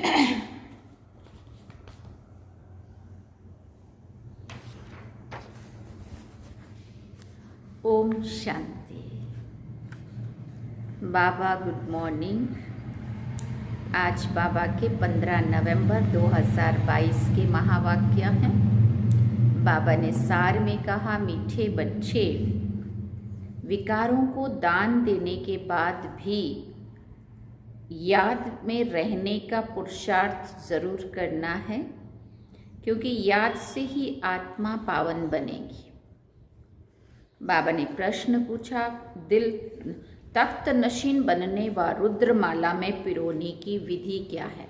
ओम शांति। बाबा good morning. आज बाबा के 15 नवंबर 2022 के महावाक्य हैं। बाबा ने सार में कहा, मीठे बच्चे, विकारों को दान देने के बाद भी याद में रहने का पुरुषार्थ जरूर करना है, क्योंकि याद से ही आत्मा पावन बनेगी। बाबा ने प्रश्न पूछा, दिल तख्त नशीन बनने व रुद्रमाला में पिरोने की विधि क्या है?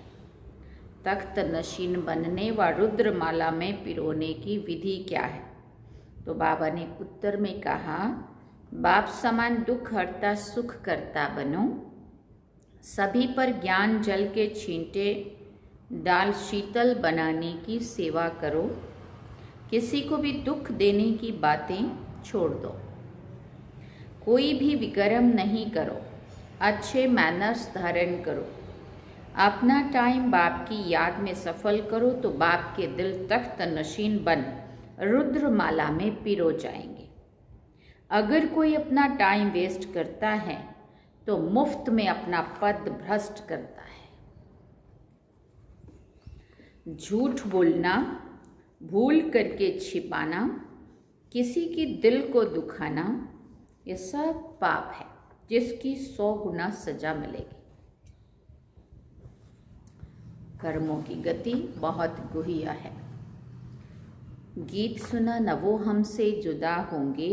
तख्त नशीन बनने व रुद्रमाला में पिरोने की विधि क्या है? तो बाबा ने उत्तर में कहा, बाप समान दुख हरता सुख करता बनो, सभी पर ज्ञान जल के छींटे डाल शीतल बनाने की सेवा करो, किसी को भी दुख देने की बातें छोड़ दो, कोई भी विकर्म नहीं करो, अच्छे मैनर्स धारण करो, अपना टाइम बाप की याद में सफल करो, तो बाप के दिल तख्त नशीन बन रुद्रमाला में पिरो जाएंगे। अगर कोई अपना टाइम वेस्ट करता है तो मुफ्त में अपना पद भ्रष्ट करता है। झूठ बोलना, भूल करके छिपाना, किसी की दिल को दुखाना, ये सब पाप है जिसकी 100 गुना सजा मिलेगी। कर्मों की गति बहुत गुहिया है। गीत सुना, न वो हमसे जुदा होंगे,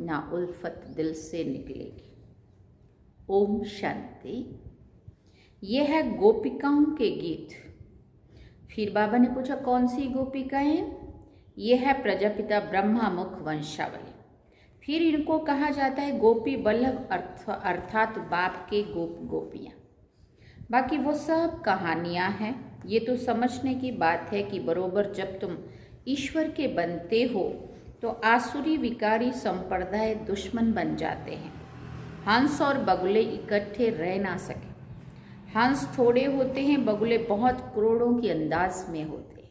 ना उल्फत दिल से निकलेगी। ओम शांति। ये है गोपिकाओं के गीत। फिर बाबा ने पूछा, कौन सी गोपिकाएं? ये है प्रजापिता ब्रह्मा मुख वंशावली। फिर इनको कहा जाता है गोपी बल्लभ, अर्थात बाप के गोपियाँ। बाकी वो सब कहानियाँ हैं। ये तो समझने की बात है कि बरोबर जब तुम ईश्वर के बनते हो तो आसुरी विकारी संप्रदाय दुश्मन बन जाते हैं। हंस और बगुले इकट्ठे रह ना सके। हंस थोड़े होते हैं, बगुले बहुत करोड़ों की अंदाज में होते हैं।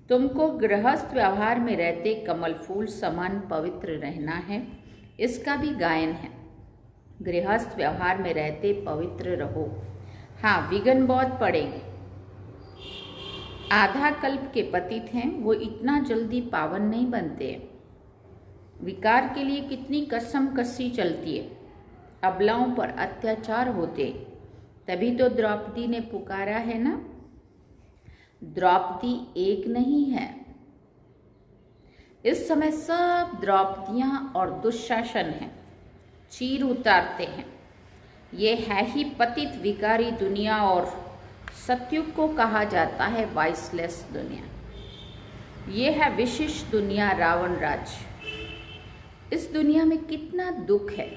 तुमको गृहस्थ व्यवहार में रहते कमल फूल समान पवित्र रहना है, इसका भी गायन है। गृहस्थ व्यवहार में रहते पवित्र रहो। हाँ, विघ्न बहुत पड़ेंगे। आधा कल्प के पतित हैं, वो इतना जल्दी पावन नहीं बनते। विकार के लिए कितनी कसम कसी चलती है। अबलाओं पर अत्याचार होते, तभी तो द्रौपदी ने पुकारा है ना। द्रौपदी एक नहीं है। इस समय सब द्रौपदियां और दुशासन हैं, चीर उतारते हैं। ये है ही पतित विकारी दुनिया, और सतयुग को कहा जाता है वाइसलेस दुनिया। ये है विशिष्ट दुनिया, रावण राज्य। इस दुनिया में कितना दुख है।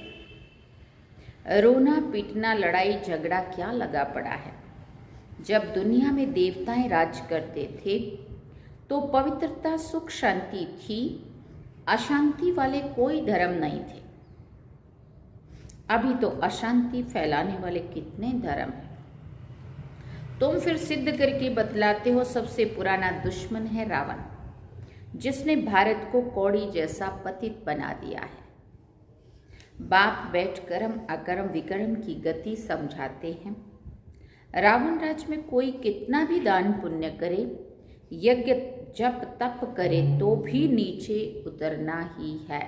रोना पीटना, लड़ाई झगड़ा क्या लगा पड़ा है। जब दुनिया में देवताएं राज करते थे तो पवित्रता सुख शांति थी, अशांति वाले कोई धर्म नहीं थे। अभी तो अशांति फैलाने वाले कितने धर्म हैं। तुम फिर सिद्ध करके बतलाते हो सबसे पुराना दुश्मन है रावण, जिसने भारत को कौड़ी जैसा पतित बना दिया है। बाप बैठ कर्म अकर्म विकर्म की गति समझाते हैं। रावण राज्य में कोई कितना भी दान पुण्य करे, यज्ञ जप तप करे, तो भी नीचे उतरना ही है।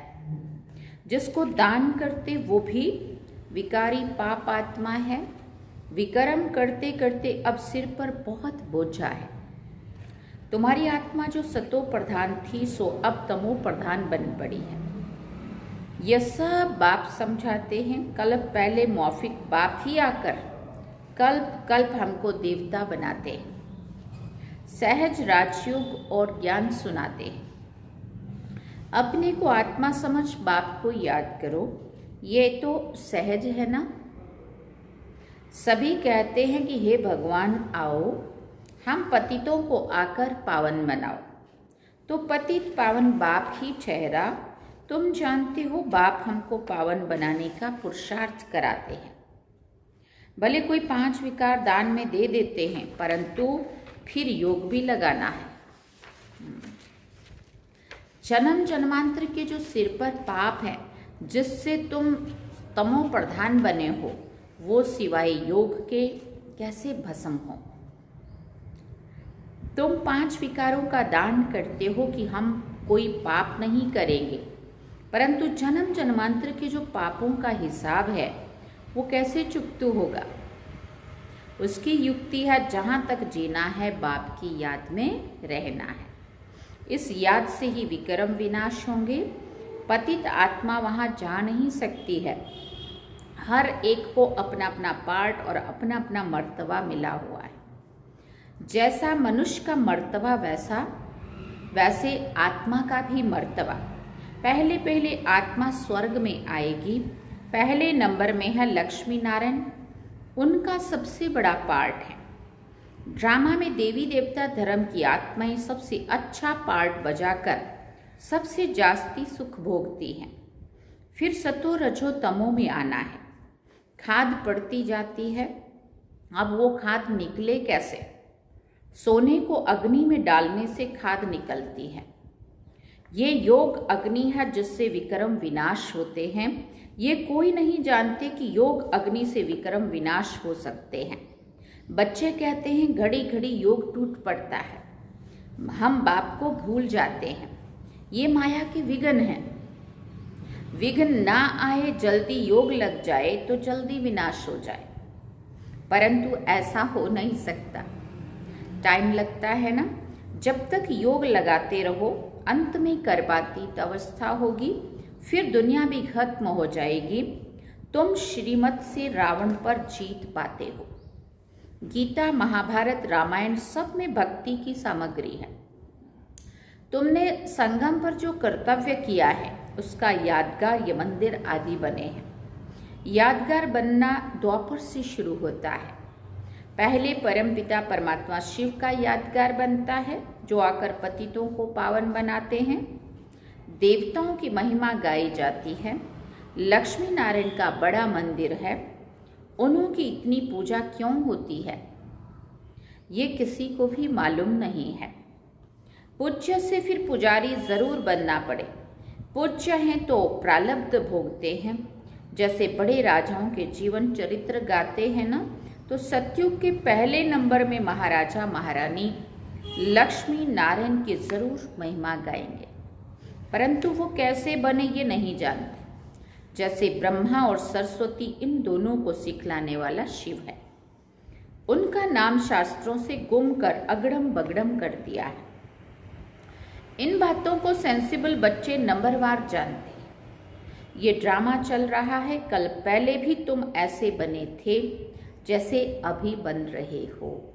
जिसको दान करते वो भी विकारी पाप आत्मा है। विकर्म करते करते अब सिर पर बहुत बोझा है। तुम्हारी आत्मा जो सतो प्रधान थी, सो अब तमो प्रधान बन पड़ी है। यह सब बाप समझाते हैं। कल्प पहले मौफिक बाप ही आकर कल्प कल्प हमको देवता बनाते हैं। सहज राजयोग और ज्ञान सुनाते हैं। अपने को आत्मा समझ बाप को याद करो, ये तो सहज है ना। सभी कहते हैं कि हे भगवान आओ, हम पतितों को आकर पावन बनाओ। तो पतित पावन बाप ही ठहरा। तुम जानते हो बाप हमको पावन बनाने का पुरुषार्थ कराते हैं। भले कोई 5 विकार दान में दे देते हैं, परंतु फिर योग भी लगाना है। जन्म जन्मांतर के जो सिर पर पाप है जिससे तुम तमो प्रधान बने हो, वो सिवाय योग के कैसे भस्म हो। तुम 5 विकारों का दान करते हो कि हम कोई पाप नहीं करेंगे, परंतु जन्म जन्मांतर के जो पापों का हिसाब है वो कैसे चुकता होगा। उसकी युक्ति है, जहाँ तक जीना है बाप की याद में रहना है। इस याद से ही विक्रम विनाश होंगे। पतित आत्मा वहाँ जा नहीं सकती है। हर एक को अपना अपना पार्ट और अपना अपना मर्तबा मिला हुआ है। जैसा मनुष्य का मर्तबा वैसे आत्मा का भी मर्तबा। पहले पहले आत्मा स्वर्ग में आएगी। पहले नंबर में है लक्ष्मी नारायण, उनका सबसे बड़ा पार्ट है। ड्रामा में देवी देवता धर्म की आत्माएं सबसे अच्छा पार्ट बजाकर सबसे जास्ती सुख भोगती हैं। फिर सतो रजो तमो में आना है। खाद पड़ती जाती है। अब वो खाद निकले कैसे। सोने को अग्नि में डालने से खाद निकलती है। ये योग अग्नि है जिससे विक्रम विनाश होते हैं। ये कोई नहीं जानते कि योग अग्नि से विक्रम विनाश हो सकते हैं। बच्चे कहते हैं घड़ी घड़ी योग टूट पड़ता है, हम बाप को भूल जाते हैं। ये माया के विघ्न हैं। विघ्न ना आए, जल्दी योग लग जाए तो जल्दी विनाश हो जाए, परंतु ऐसा हो नहीं सकता। टाइम लगता है ना। जब तक योग लगाते रहो, अंत में कर्मातीत अवस्था होगी, फिर दुनिया भी खत्म हो जाएगी। तुम श्रीमत से रावण पर जीत पाते हो। गीता, महाभारत, रामायण सब में भक्ति की सामग्री है। तुमने संगम पर जो कर्तव्य किया है उसका यादगार ये मंदिर आदि बने हैं। यादगार बनना द्वापर से शुरू होता है। पहले परमपिता परमात्मा शिव का यादगार बनता है जो आकर पतितों को पावन बनाते हैं। देवताओं की महिमा गाई जाती है। लक्ष्मी नारायण का बड़ा मंदिर है। उन्हों की इतनी पूजा क्यों होती है ये किसी को भी मालूम नहीं है। पूज्य से फिर पुजारी जरूर बनना पड़े। पूज्य हैं तो प्रारब्ध भोगते हैं। जैसे बड़े राजाओं के जीवन चरित्र गाते हैं ना, तो सतयुग के पहले नंबर में महाराजा महारानी लक्ष्मी नारायण की जरूर महिमा गाएंगे, परंतु वो कैसे बने ये नहीं जानते। जैसे ब्रह्मा और सरस्वती, इन दोनों को सिखलाने वाला शिव है। उनका नाम शास्त्रों से गुम कर अगड़म बगड़म कर दिया है। इन बातों को सेंसिबल बच्चे नंबरवार जानते हैं। ये ड्रामा चल रहा है। कल पहले भी तुम ऐसे बने थे जैसे अभी बन रहे हो।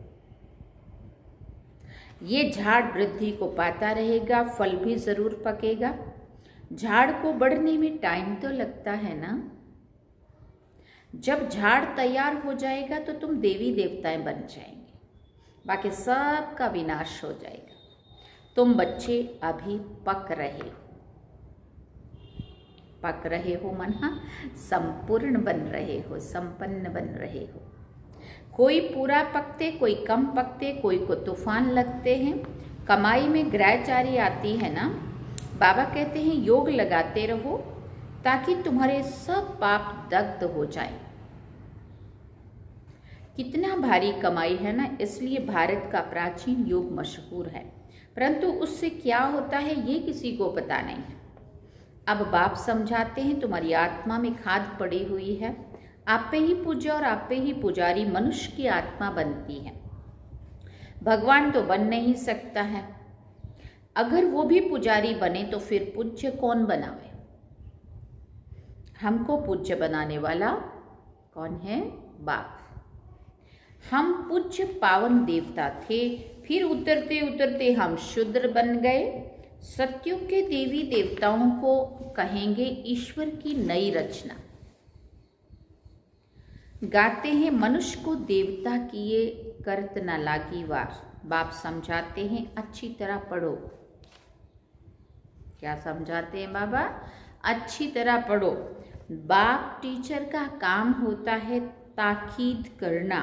ये झाड़ वृद्धि को पाता रहेगा, फल भी जरूर पकेगा। झाड़ को बढ़ने में टाइम तो लगता है ना। जब झाड़ तैयार हो जाएगा तो तुम देवी देवताएं बन जाएंगे, बाकी सब का विनाश हो जाएगा। तुम बच्चे अभी पक रहे हो मना संपूर्ण बन रहे हो, संपन्न बन रहे हो। कोई पूरा पकते, कोई कम पकते, कोई को तूफान लगते हैं। कमाई में ग्रहचारी आती है ना। बाबा कहते हैं योग लगाते रहो ताकि तुम्हारे सब पाप दग्ध हो जाए। कितना भारी कमाई है ना, इसलिए भारत का प्राचीन योग मशहूर है, परंतु उससे क्या होता है ये किसी को पता नहीं है। अब बाप समझाते हैं तुम्हारी आत्मा में खाद पड़ी हुई है। आप पे ही पूज्य और आप पे ही पुजारी मनुष्य की आत्मा बनती है। भगवान तो बन नहीं सकता है। अगर वो भी पुजारी बने तो फिर पूज्य कौन बनावे। हमको पूज्य बनाने वाला कौन है? बाप। हम पूज्य पावन देवता थे, फिर उतरते उतरते हम शूद्र बन गए। सतयुग के देवी देवताओं को कहेंगे ईश्वर की नई रचना। गाते हैं मनुष्य को देवता किए करत न लागी वार। बाप समझाते हैं अच्छी तरह पढ़ो। क्या समझाते हैं बाबा? अच्छी तरह पढ़ो। बाप टीचर का काम होता है ताकीद करना,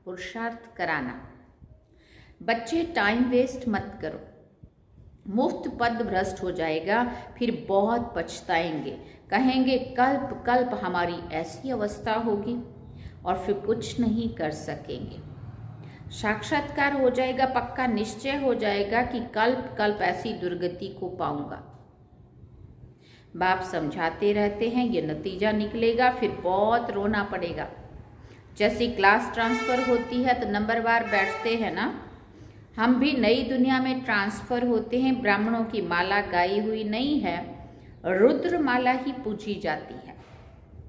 पुरुषार्थ कराना। बच्चे टाइम वेस्ट मत करो, मुफ्त पद भ्रष्ट हो जाएगा, फिर बहुत पछताएंगे, कहेंगे कल्प कल्प हमारी ऐसी अवस्था होगी, और फिर कुछ नहीं कर सकेंगे। साक्षात्कार हो जाएगा, पक्का निश्चय हो जाएगा कि कल्प कल्प ऐसी दुर्गति को पाऊंगा। बाप समझाते रहते हैं, ये नतीजा निकलेगा, फिर बहुत रोना पड़ेगा। जैसे क्लास ट्रांसफर होती है तो नंबरवार बैठते हैं ना, हम भी नई दुनिया में ट्रांसफर होते हैं। ब्राह्मणों की माला गाई हुई नहीं है, रुद्र माला ही पूजी जाती है,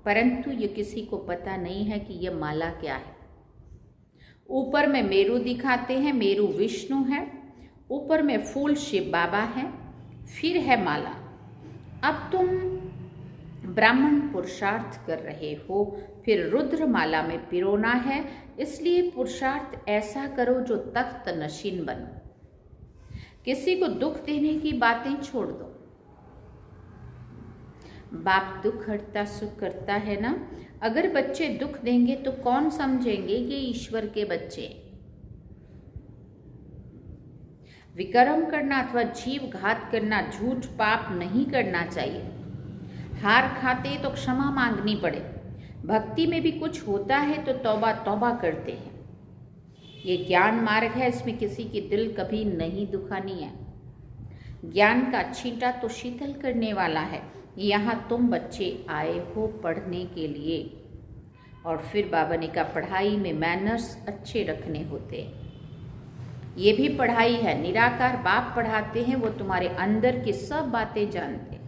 परंतु ये किसी को पता नहीं है कि यह माला क्या है। ऊपर में मेरू दिखाते हैं, मेरू विष्णु है, ऊपर में फूल शिव बाबा है, फिर है माला। अब तुम ब्राह्मण पुरुषार्थ कर रहे हो, फिर रुद्र माला में पिरोना है, इसलिए पुरुषार्थ ऐसा करो जो तख्त नशीन बनो। किसी को दुख देने की बातें छोड़ दो। बाप दुख हरता सुख करता है ना। अगर बच्चे दुख देंगे तो कौन समझेंगे ये ईश्वर के बच्चे। विकर्म करना अथवा जीव घात करना, झूठ पाप नहीं करना चाहिए। हार खाते तो क्षमा मांगनी पड़े। भक्ति में भी कुछ होता है तो तौबा तौबा करते हैं। ये ज्ञान मार्ग है, इसमें किसी की दिल कभी नहीं दुखानी है। ज्ञान का छींटा तो शीतल करने वाला है। यहाँ तुम बच्चे आए हो पढ़ने के लिए, और फिर बाबा ने कहा पढ़ाई में मैनर्स अच्छे रखने होते हैं। ये भी पढ़ाई है, निराकार बाप पढ़ाते हैं, वो तुम्हारे अंदर की सब बातें जानते हैं।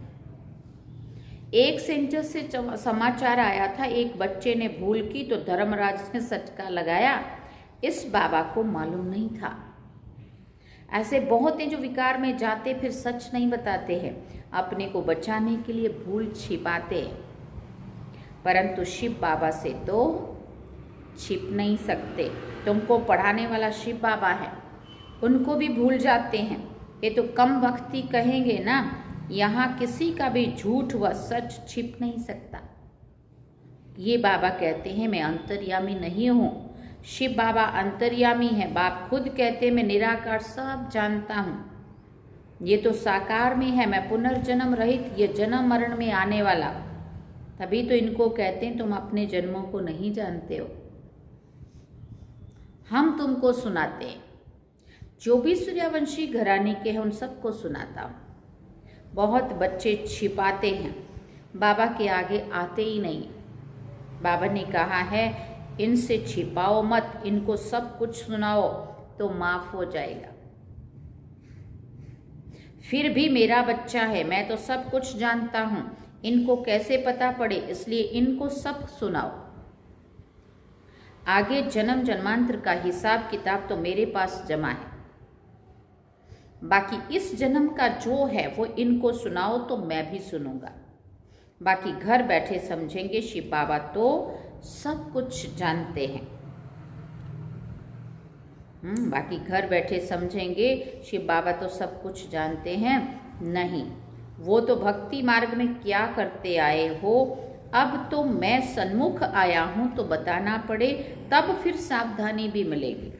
एक सेंटर से समाचार आया था, एक बच्चे ने भूल की तो धर्मराज ने सटका लगाया। इस बाबा को मालूम नहीं था। ऐसे बहुत हैं जो विकार में जाते फिर सच नहीं बताते हैं, अपने को बचाने के लिए भूल छिपाते हैं, परंतु शिव बाबा से तो छिप नहीं सकते। तुमको पढ़ाने वाला शिव बाबा है, उनको भी भूल जाते हैं। ये तो कम वक्ती कहेंगे ना, यहाँ किसी का भी झूठ व सच छिप नहीं सकता। ये बाबा कहते हैं मैं अंतर्यामी नहीं हूँ। शिव बाबा अंतर्यामी है। बाप खुद कहते हैं मैं निराकार सब जानता हूँ। ये तो साकार में है, मैं पुनर्जन्म रहित, ये जन्म मरण में आने वाला। तभी तो इनको कहते हैं तुम अपने जन्मों को नहीं जानते हो। हम तुमको सुनाते हैं, जो भी सूर्यवंशी घराने के हैं उन सबको सुनाता हूँ। बहुत बच्चे छिपाते हैं, बाबा के आगे आते ही नहीं। बाबा ने कहा है इनसे छिपाओ मत, इनको सब कुछ सुनाओ तो माफ हो जाएगा। फिर भी मेरा बच्चा है, मैं तो सब कुछ जानता हूं, इनको कैसे पता पड़े, इसलिए इनको सब सुनाओ। आगे जन्म जन्मांतर का हिसाब किताब तो मेरे पास जमा है, बाकी इस जन्म का जो है वो इनको सुनाओ तो मैं भी सुनूंगा। बाकी घर बैठे समझेंगे शिव बाबा तो सब कुछ जानते हैं। बाकी घर बैठे समझेंगे शिव बाबा तो सब कुछ जानते हैं। नहीं, वो तो भक्ति मार्ग में क्या करते आए हो, अब तो मैं सन्मुख आया हूं तो बताना पड़े, तब फिर सावधानी भी मिलेगी।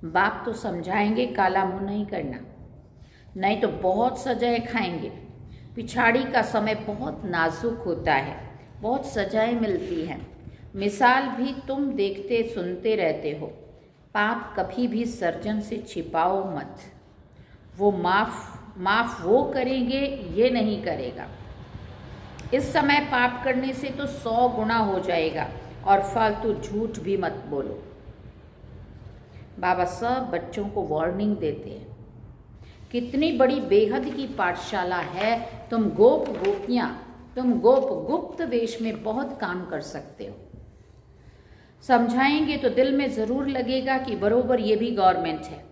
बाप तो समझाएंगे काला मुंह नहीं करना, नहीं तो बहुत सजाएं खाएंगे। पिछाड़ी का समय बहुत नाजुक होता है, बहुत सजाएं मिलती हैं। मिसाल भी तुम देखते सुनते रहते हो। पाप कभी भी सर्जन से छिपाओ मत, वो माफ वो करेंगे, ये नहीं करेगा। इस समय पाप करने से तो 100 गुना हो जाएगा, और फालतू झूठ भी मत बोलो। बाबा सब बच्चों को वार्निंग देते हैं। कितनी बड़ी बेहद की पाठशाला है। तुम गोप गोपियां, तुम गोप गुप्त वेश में बहुत काम कर सकते हो। समझाएंगे तो दिल में जरूर लगेगा कि बरोबर ये भी गवर्नमेंट है।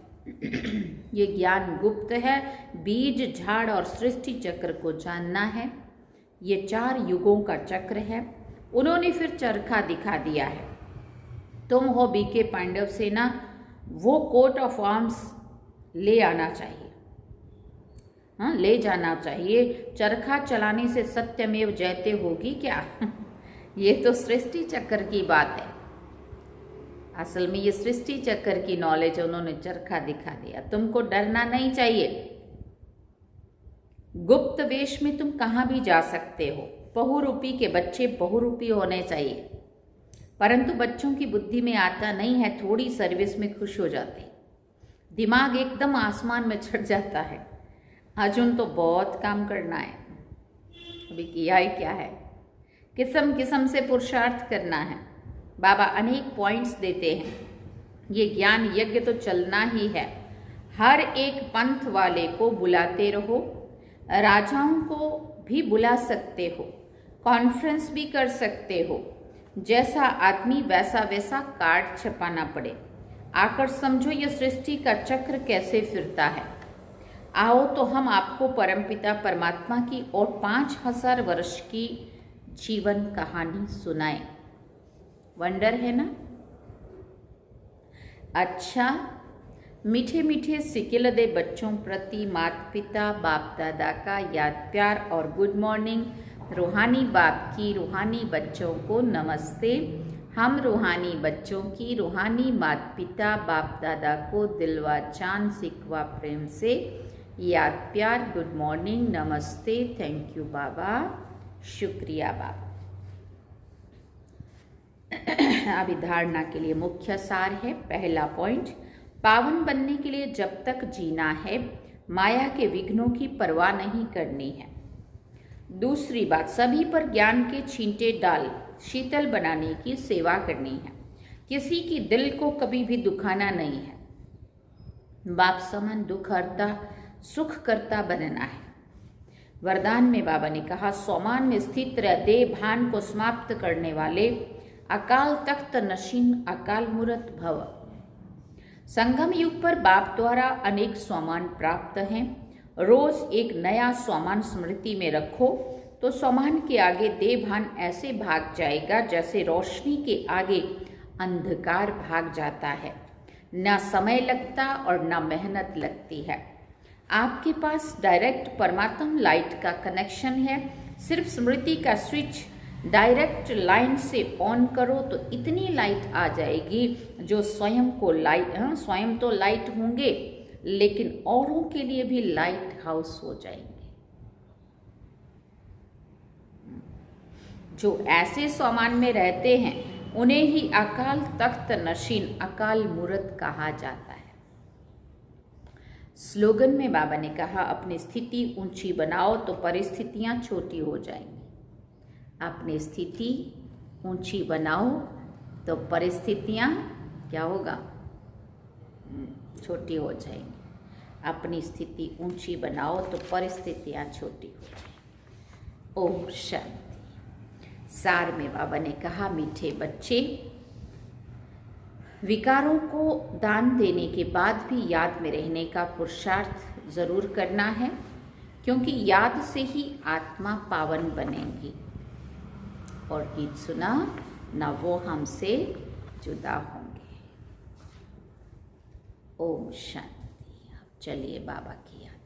ये ज्ञान गुप्त है। बीज झाड़ और सृष्टि चक्र को जानना है। ये 4 युगों का चक्र है। उन्होंने फिर चरखा दिखा दिया है। तुम हो बीके पांडव सेना, वो कोट ऑफ आर्म्स ले आना चाहिए। ले जाना चाहिए। चरखा चलाने से सत्यमेव जयते होगी क्या? ये तो सृष्टि चक्र की बात है। असल में ये सृष्टि चक्र की नॉलेज उन्होंने चरखा दिखा दिया। तुमको डरना नहीं चाहिए। गुप्त वेश में तुम कहाँ भी जा सकते हो। बहुरूपी के बच्चे बहुरूपी होने चाहिए, परंतु बच्चों की बुद्धि में आता नहीं है, थोड़ी सर्विस में खुश हो जाते, दिमाग एकदम आसमान में चढ़ जाता है। अर्जुन तो बहुत काम करना है, अभी किया ही क्या है, किस्म किस्म से पुरुषार्थ करना है। बाबा अनेक पॉइंट्स देते हैं। ये ज्ञान यज्ञ तो चलना ही है। हर एक पंथ वाले को बुलाते रहो, राजाओं को भी बुला सकते हो, कॉन्फ्रेंस भी कर सकते हो। जैसा आदमी वैसा वैसा कार्ड छपाना पड़े। आकर समझो ये सृष्टि का चक्र कैसे फिरता है। आओ तो हम आपको परमपिता परमात्मा की और 5000 वर्ष की जीवन कहानी सुनाएं। वंडर है ना। अच्छा, मीठे मीठे सिकिल दे बच्चों प्रति माता पिता बाप दादा का याद प्यार और गुड मॉर्निंग। रूहानी बाप की रूहानी बच्चों को नमस्ते। हम रूहानी बच्चों की रूहानी माता पिता बाप दादा को दिलवा चांद सिकवा प्रेम से याद प्यार, गुड मॉर्निंग, नमस्ते, थैंक यू बाबा, शुक्रिया बाबा। अभी धारणा के लिए मुख्य सार है। पहला पॉइंट, पावन बनने के लिए जब तक जीना है माया के विघ्नों की परवाह नहीं करनी है। दूसरी बात, सभी पर ज्ञान के छींटे डाल शीतल बनाने की सेवा करनी है। किसी की दिल को कभी भी दुखाना नहीं है। बाप समान दुख हरता सुख करता बनना है। वरदान में बाबा ने कहा, सोमान में स्थित रह देह भान को समाप्त करने वाले अकाल तख्त नशीन अकाल मूर्त भव। संगम युग पर बाप द्वारा अनेक सोमान प्राप्त हैं। रोज एक नया सोमान स्मृति में रखो तो सोमान के आगे देह भान ऐसे भाग जाएगा जैसे रोशनी के आगे अंधकार भाग जाता है। न समय लगता और न मेहनत लगती है। आपके पास डायरेक्ट परमात्मा लाइट का कनेक्शन है। सिर्फ स्मृति का स्विच डायरेक्ट लाइन से ऑन करो तो इतनी लाइट आ जाएगी जो स्वयं तो लाइट होंगे लेकिन औरों के लिए भी लाइट हाउस हो जाएंगे। जो ऐसे सोमान में रहते हैं उन्हें ही अकाल तख्त नशीन अकाल मूर्त कहा जाता है। स्लोगन में बाबा ने कहा, अपनी स्थिति ऊंची बनाओ तो परिस्थितियां छोटी हो जाएंगी। अपनी स्थिति ऊंची बनाओ तो परिस्थितियां क्या होगा, छोटी हो जाएंगी। अपनी स्थिति ऊंची बनाओ तो परिस्थितियां छोटी हो जाएंगी। ओम शांति। सार में बाबा ने कहा, मीठे बच्चे, विकारों को दान देने के बाद भी याद में रहने का पुरुषार्थ जरूर करना है, क्योंकि याद से ही आत्मा पावन बनेगी। और गीत सुना, न वो हमसे जुदा होंगे। ओम शांति। अब चलिए बाबा की याद।